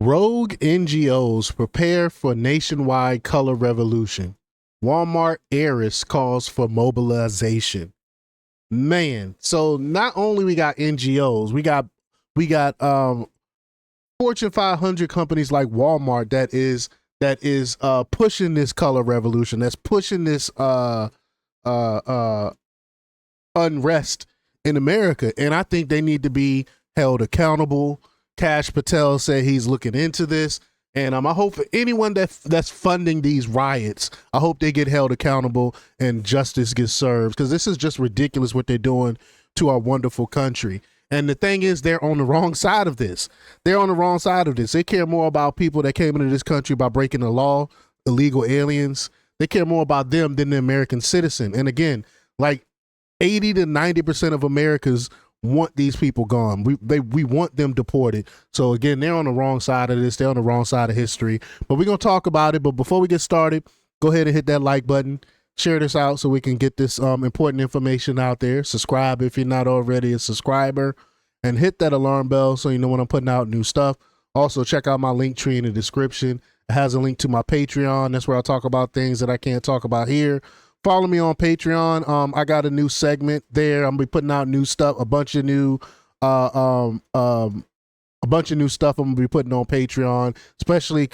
Rogue NGOs prepare for nationwide color revolution. Walmart Heiress calls for mobilization. Man, so not only we got NGOs, we got Fortune 500 companies like Walmart that is pushing this color revolution, that's pushing this unrest in America, and I think they need to be held accountable. Cash Patel said he's looking into this, and I hope for anyone that's funding these riots, I hope they get held accountable and justice gets served, because this is just ridiculous what they're doing to our wonderful country. And the thing is, they're on the wrong side of this. They're on the wrong side of this. They care more about people that came into this country by breaking the law, illegal aliens. They care more about them than the American citizen. And again, like 80 to 90% of Americans want these people gone. We want them deported. So again, they're on the wrong side of this. They're on the wrong side of history. But we're going to talk about it. But before we get started, go ahead and hit that like button. Share this out so we can get this important information out there. Subscribe if you're not already a subscriber. And hit that alarm bell so you know when I'm putting out new stuff. Also, check out my link tree in the description. It has a link to my Patreon. That's where I talk about things that I can't talk about here. Follow me on Patreon. I got a new segment there. I'm gonna be putting out new stuff, a bunch of new stuff I'm gonna be putting on Patreon, especially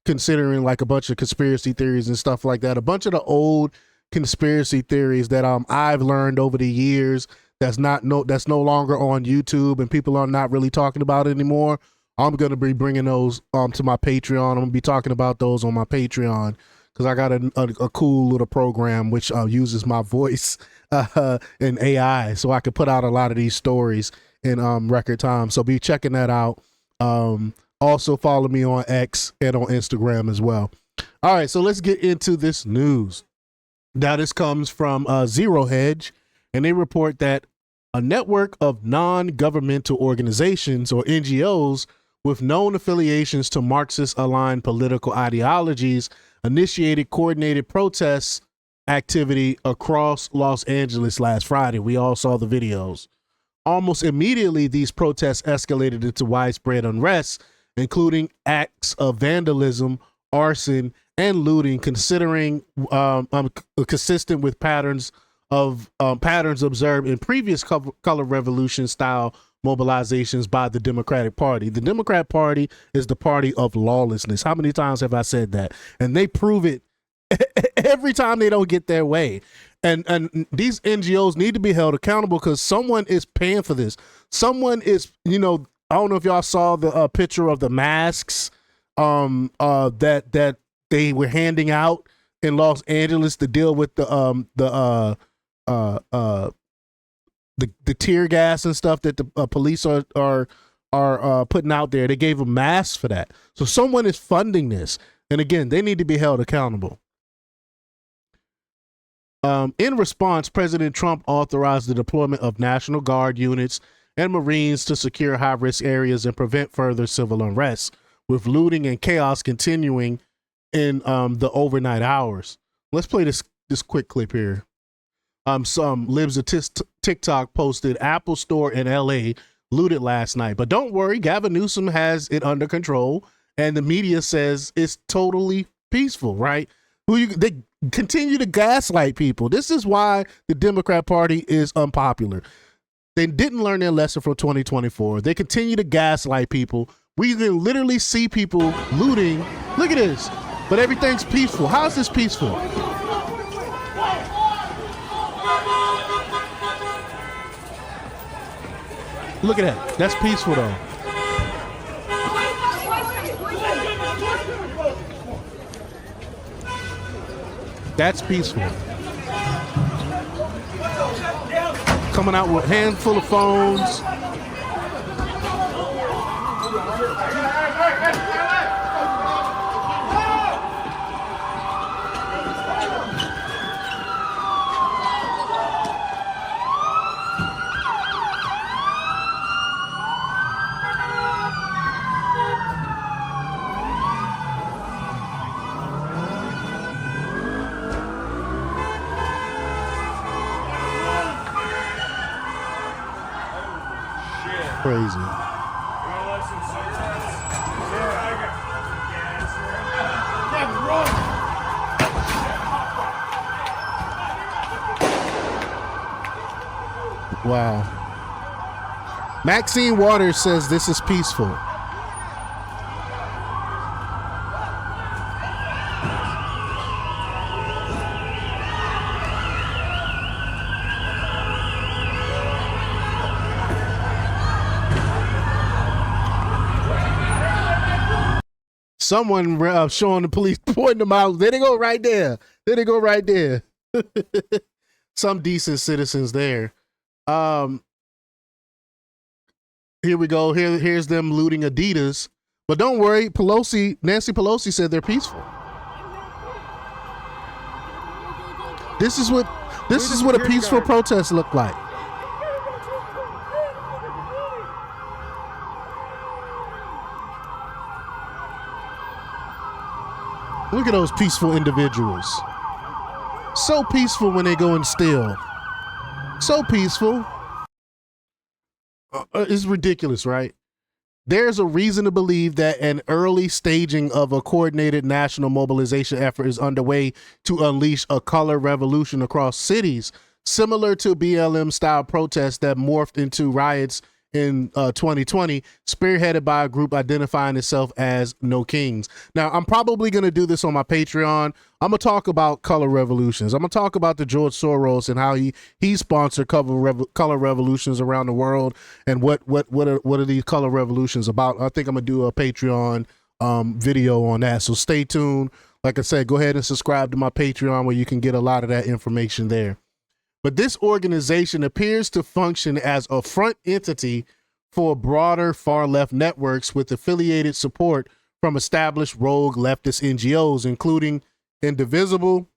considering like a bunch of conspiracy theories and stuff like that. A bunch of the old conspiracy theories that I've learned over the years that's no longer on YouTube and people are not really talking about it anymore. I'm gonna be bringing those to my Patreon. I'm gonna be talking about those on my Patreon, because I got a cool little program which uses my voice and AI, so I could put out a lot of these stories in record time. So be checking that out. Also follow me on X and on Instagram as well. All right, so let's get into this news. Now this comes from Zero Hedge, and they report that a network of non-governmental organizations, or NGOs, with known affiliations to Marxist-aligned political ideologies initiated coordinated protests activity across Los Angeles last Friday. We all saw the videos. Almost immediately, these protests escalated into widespread unrest, including acts of vandalism, arson, and looting, consistent with patterns observed in previous color revolution style mobilizations by the Democratic Party. The Democrat Party is the party of lawlessness. How many times have I said that? And they prove it every time they don't get their way. And these NGOs need to be held accountable, because someone is paying for this. Someone is, I don't know if y'all saw the picture of the masks that they were handing out in Los Angeles to deal with the tear gas and stuff that the police are putting out there. They gave them masks for that. So someone is funding this, and again, they need to be held accountable. In response, President Trump authorized the deployment of National Guard units and Marines to secure high-risk areas and prevent further civil unrest, with looting and chaos continuing in the overnight hours. Let's play this quick clip here. Some libs of TikTok posted Apple Store in LA looted last night. But don't worry, Gavin Newsom has it under control, and the media says it's totally peaceful, right? They continue to gaslight people. This is why the Democrat Party is unpopular. They didn't learn their lesson from 2024. They continue to gaslight people. We can literally see people looting. Look at this. But everything's peaceful. How is this peaceful? Look at that. That's peaceful, though. That's peaceful. Coming out with a handful of phones. Crazy. Wow. Maxine Waters says this is peaceful. Someone showing the police, pointing them out. There they go right there. There they go right there. Some decent citizens there. Here we go. Here's them looting Adidas. But don't worry, Nancy Pelosi said they're peaceful. This is what a peaceful protest looked like. Look at those peaceful individuals. So peaceful when they go and steal. So peaceful. It's ridiculous, right? There's a reason to believe that an early staging of a coordinated national mobilization effort is underway to unleash a color revolution across cities, similar to BLM-style protests that morphed into riots in 2020, spearheaded by a group identifying itself as No Kings. Now, I'm probably going to do this on my Patreon. I'm going to talk about color revolutions. I'm going to talk about the George Soros and how he sponsored color revolutions around the world, and what are these color revolutions about. I think I'm going to do a Patreon video on that. So stay tuned. Like I said, go ahead and subscribe to my Patreon where you can get a lot of that information there. But this organization appears to function as a front entity for broader far-left networks with affiliated support from established rogue leftist NGOs, including Indivisible,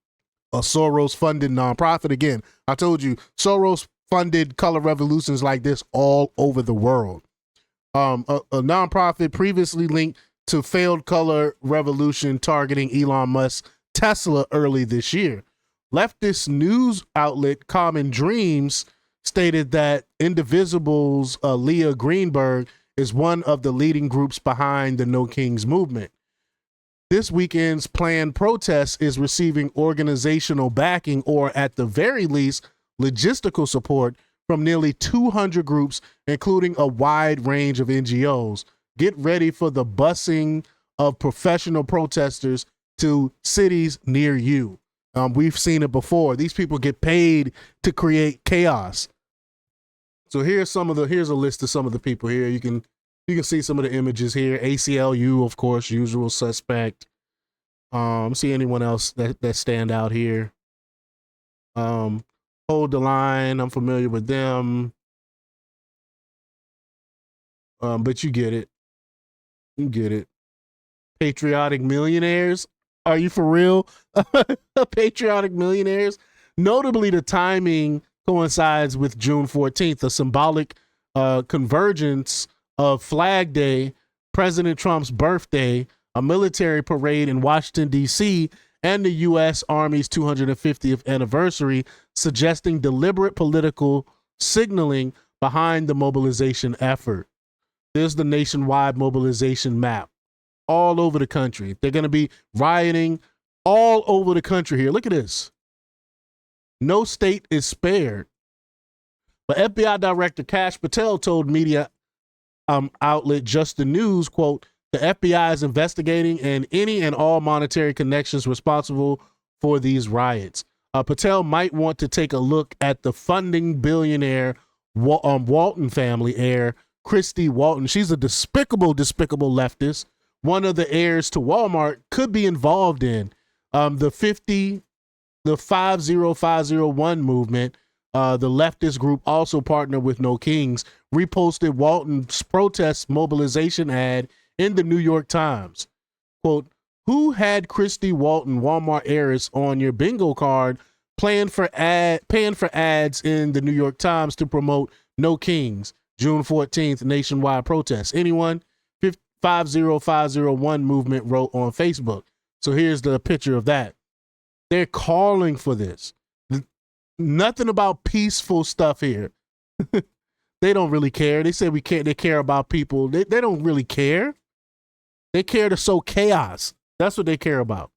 a Soros-funded nonprofit. Again, I told you, Soros-funded color revolutions like this all over the world. A nonprofit previously linked to failed color revolution targeting Elon Musk's Tesla early this year. Leftist news outlet Common Dreams stated that Indivisible's Leah Greenberg is one of the leading groups behind the No Kings movement. This weekend's planned protest is receiving organizational backing, or at the very least, logistical support from nearly 200 groups, including a wide range of NGOs. Get ready for the busing of professional protesters to cities near you. We've seen it before. These people get paid to create chaos. So here's a list of some of the people here. You can see some of the images here. ACLU, of course, usual suspect. See anyone else that stand out here. Hold the Line, I'm familiar with them. But you get it. You get it. Patriotic Millionaires. Are you for real? Patriotic Millionaires. Notably, the timing coincides with June 14th, a symbolic convergence of Flag Day, President Trump's birthday, a military parade in Washington, D.C., and the U.S. Army's 250th anniversary, suggesting deliberate political signaling behind the mobilization effort. There's the nationwide mobilization map. All over the country. They're going to be rioting all over the country here. Look at this. No state is spared. But FBI Director Kash Patel told media outlet Just the News, quote, the FBI is investigating any and all monetary connections responsible for these riots. Patel might want to take a look at the funding billionaire Walton family heir, Christy Walton. She's a despicable leftist. One of the heirs to Walmart could be involved in the 50501 movement. The leftist group also partnered with No Kings, reposted Walton's protest mobilization ad in the New York Times. Quote, who had Christy Walton, Walmart heiress, on your bingo card paying for ads in the New York Times to promote No Kings, June 14th, nationwide protest? Anyone? 50501 movement wrote on Facebook. So here's the picture of that. They're calling for this. Nothing about peaceful stuff here. They don't really care. They say they care about people. They don't really care. They care to sow chaos. That's what they care about.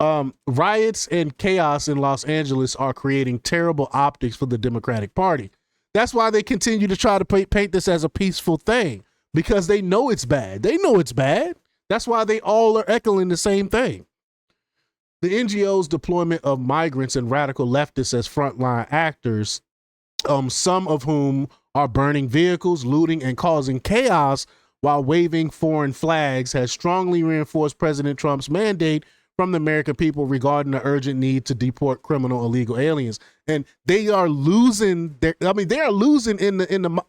Riots and chaos in Los Angeles are creating terrible optics for the Democratic Party. That's why they continue to try to paint this as a peaceful thing, because they know it's bad. They know it's bad. That's why they all are echoing the same thing. The NGOs' deployment of migrants and radical leftists as frontline actors, some of whom are burning vehicles, looting, and causing chaos while waving foreign flags, has strongly reinforced President Trump's mandate from the American people regarding the urgent need to deport criminal illegal aliens. And they are losing they are losing in the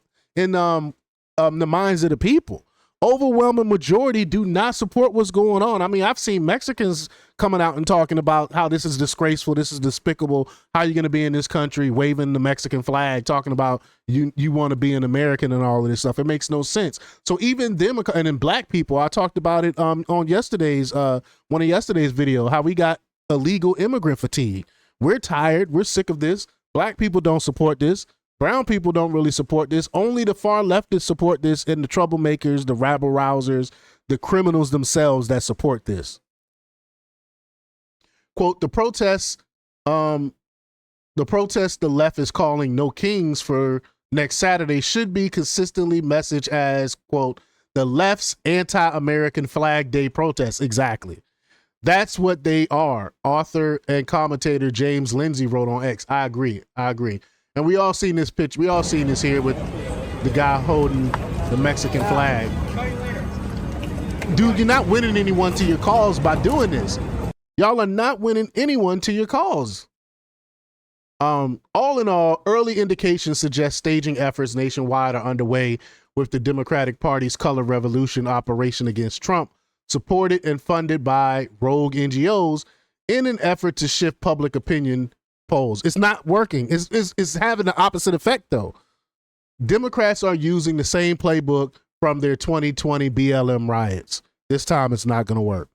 minds of the people. Overwhelming majority do not support what's going on. I mean, I've seen Mexicans coming out and talking about how this is disgraceful, this is despicable, how you're going to be in this country waving the Mexican flag, talking about you want to be an American and all of this stuff. It makes no sense. So even them, and then black people, I talked about it on yesterday's one of yesterday's video, how we got illegal immigrant fatigue. We're tired. We're sick of this. Black people don't support this. Brown people don't really support this. Only the far leftists support this, and the troublemakers, the rabble rousers, the criminals themselves that support this. Quote, the protests the left is calling No Kings for next Saturday should be consistently messaged as, quote, the left's anti-American Flag Day protests. Exactly. That's what they are. Author and commentator James Lindsay wrote on X. I agree. And we all seen this picture. We all seen this here with the guy holding the Mexican flag. Dude, you're not winning anyone to your cause by doing this. Y'all are not winning anyone to your cause. All in all, early indications suggest staging efforts nationwide are underway with the Democratic Party's Color Revolution operation against Trump, supported and funded by rogue NGOs in an effort to shift public opinion polls. It's not working. It's having the opposite effect, though. Democrats are using the same playbook from their 2020 BLM riots. This time it's not going to work.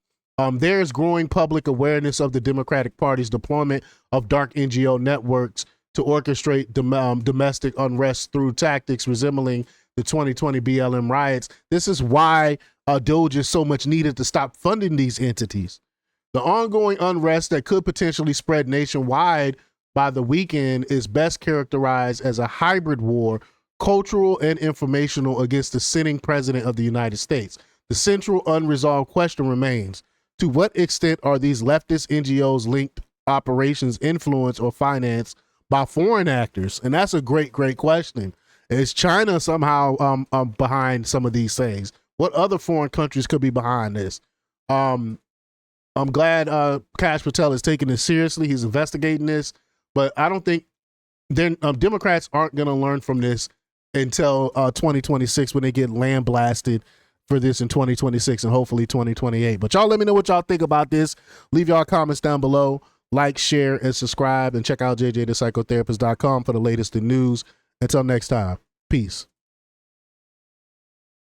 There's growing public awareness of the Democratic Party's deployment of dark NGO networks to orchestrate domestic unrest through tactics resembling the 2020 BLM riots. This is why DOJ is so much needed to stop funding these entities. The ongoing unrest that could potentially spread nationwide by the weekend is best characterized as a hybrid war, cultural and informational, against the sitting president of the United States. The central unresolved question remains: to what extent are these leftist NGOs linked operations influenced or financed by foreign actors? And that's a great question. Is China somehow behind some of these things? What other foreign countries could be behind this? I'm glad Kash Patel is taking this seriously. He's investigating this, but I don't think Democrats aren't going to learn from this until 2026, when they get lambasted for this in 2026 and hopefully 2028. But y'all let me know what y'all think about this. Leave y'all comments down below. Like, share, and subscribe, and check out jjthepsychotherapist.com for the latest in news. Until next time, peace.